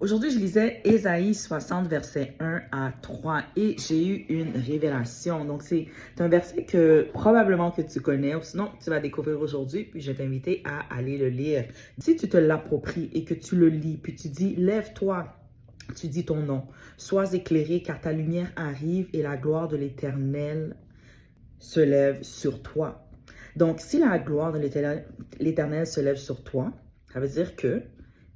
Aujourd'hui, je lisais Ésaïe 60, versets 1 à 3 et j'ai eu une révélation. Donc, c'est un verset que probablement que tu connais ou sinon tu vas découvrir aujourd'hui, puis je vais t'inviter à aller le lire. Si tu te l'appropries et que tu le lis, puis tu dis, lève-toi, tu dis ton nom, sois éclairé car ta lumière arrive et la gloire de l'Éternel se lève sur toi. Donc, si la gloire de l'Éternel se lève sur toi, ça veut dire que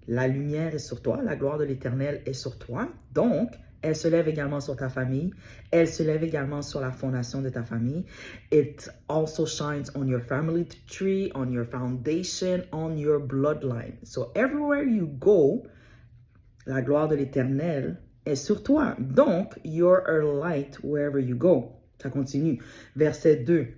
la lumière est sur toi, la gloire de l'Éternel est sur toi. Donc, elle se lève également sur ta famille. Elle se lève également sur la fondation de ta famille. It also shines on your family tree, on your foundation, on your bloodline. So, everywhere you go, la gloire de l'Éternel est sur toi. Donc, you're a light wherever you go. Ça continue. Verset 2.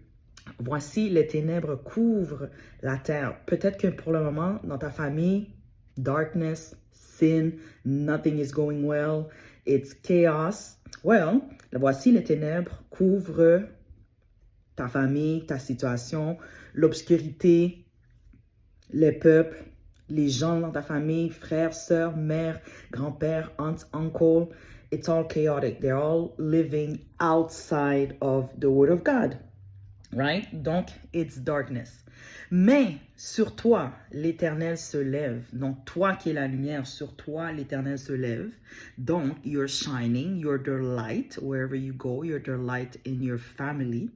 Voici, les ténèbres couvrent la terre. Peut-être que pour le moment, dans ta famille, darkness, sin, nothing is going well, it's chaos. Well, voici, les ténèbres couvrent ta famille, ta situation, l'obscurité, les peuples, les gens dans ta famille, frères, sœurs, mères, grands-pères, aunts, uncles. It's all chaotic. They're all living outside of the word of God. Right? Donc, it's darkness. Mais sur toi, l'Éternel se lève. Donc, toi qui es la lumière, sur toi, l'Éternel se lève. Donc, you're shining, you're the light wherever you go, you're the light in your family.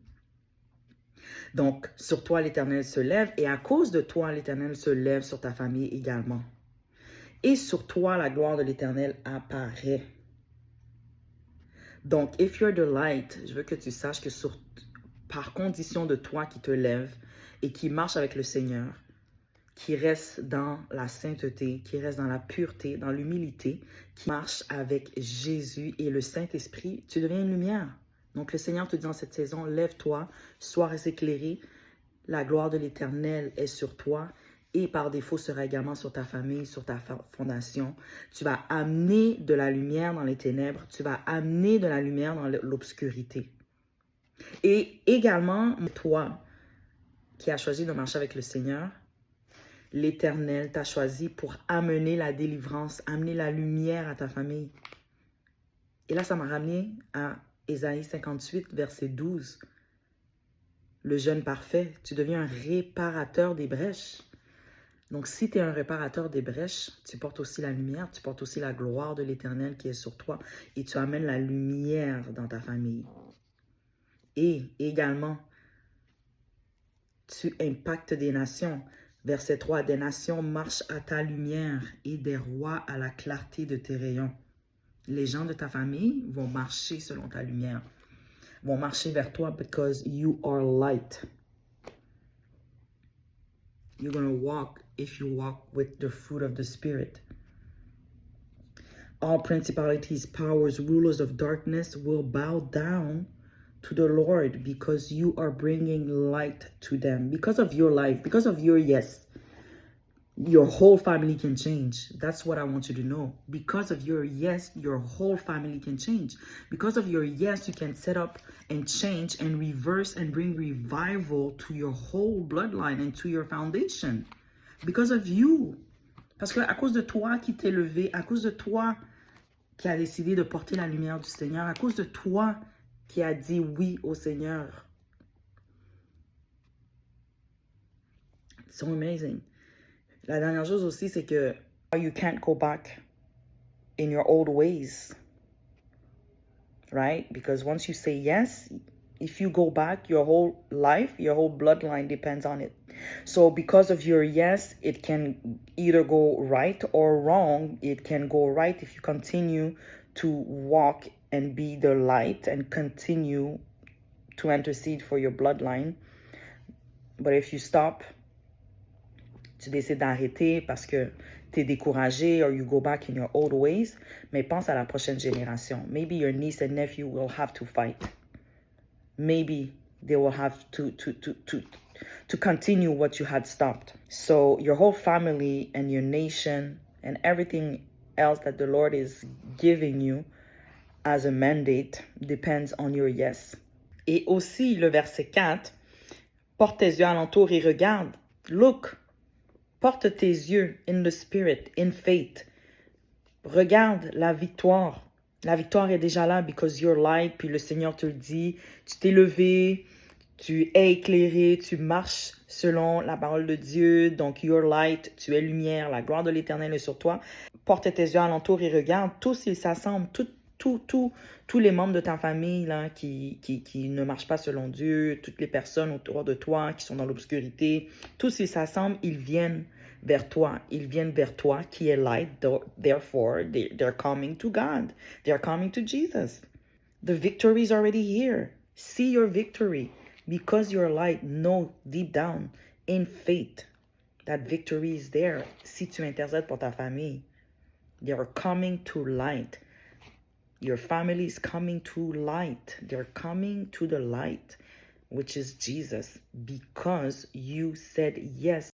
Donc, sur toi, l'Éternel se lève et à cause de toi, l'Éternel se lève sur ta famille également. Et sur toi, la gloire de l'Éternel apparaît. Donc, if you're the light, je veux que tu saches que par condition de toi qui te lève et qui marche avec le Seigneur, qui reste dans la sainteté, qui reste dans la pureté, dans l'humilité, qui marche avec Jésus et le Saint-Esprit, tu deviens une lumière. Donc le Seigneur te dit dans cette saison, lève-toi, sois éclairé, la gloire de l'Éternel est sur toi et par défaut sera également sur ta famille, sur ta fondation. Tu vas amener de la lumière dans les ténèbres, tu vas amener de la lumière dans l'obscurité. Et également, toi qui as choisi de marcher avec le Seigneur, l'Éternel t'a choisi pour amener la délivrance, amener la lumière à ta famille. Et là, ça m'a ramené à Ésaïe 58, verset 12. Le jeune parfait, tu deviens un réparateur des brèches. Donc, si tu es un réparateur des brèches, tu portes aussi la lumière, tu portes aussi la gloire de l'Éternel qui est sur toi et tu amènes la lumière dans ta famille. Et également, tu impactes des nations. Verset 3, des nations marchent à ta lumière et des rois à la clarté de tes rayons. Les gens de ta famille vont marcher selon ta lumière, vont marcher vers toi because you are light. You're going to walk if you walk with the fruit of the Spirit. All principalities, powers, rulers of darkness will bow down to the Lord because you are bringing light to them. Because of your life, because of your yes, your whole family can change. That's what I want you to know. Because of your yes, your whole family can change. Because of your yes, you can set up and change and reverse and bring revival to your whole bloodline and to your foundation. Because of you. Parce que à cause de toi qui t'es levé, à cause de toi qui a décidé de porter la lumière du Seigneur, à cause de toi qui a dit oui au Seigneur. So amazing. La dernière chose aussi, c'est que you can't go back in your old ways. Right? Because once you say yes, if you go back, your whole life, your whole bloodline depends on it. So because of your yes, it can either go right or wrong. It can go right if you continue to walk and be the light and continue to intercede for your bloodline. But if you stop, tu décides d'arrêter parce que tu es découragé or you go back in your old ways, mais pense à la prochaine génération. Maybe your niece and nephew will have to fight. Maybe they will have to continue what you had stopped. So your whole family and your nation and everything else that the Lord is giving you as a mandate depends on your yes. Et aussi le verset 4, porte tes yeux alentour et regarde. Look. Porte tes yeux in the spirit, in faith. Regarde la victoire. La victoire est déjà là because you're light, puis le Seigneur te le dit. Tu t'es levé, tu es éclairé, tu marches selon la parole de Dieu. Donc, you're light, tu es lumière, la gloire de l'Éternel est sur toi. Porte tes yeux alentour et regarde, tous ils s'assemblent, tous les membres de ta famille là, qui ne marchent pas selon Dieu, toutes les personnes autour de toi qui sont dans l'obscurité, tous ils s'assemblent, ils viennent vers toi. Ils viennent vers toi qui est light. Therefore, they're coming to God. They're coming to Jesus. The victory is already here. See your victory. Because you're light, know deep down in faith that victory is there. Si tu intercèdes pour ta famille, they are coming to light. Your family is coming to light. They're coming to the light, which is Jesus, because you said yes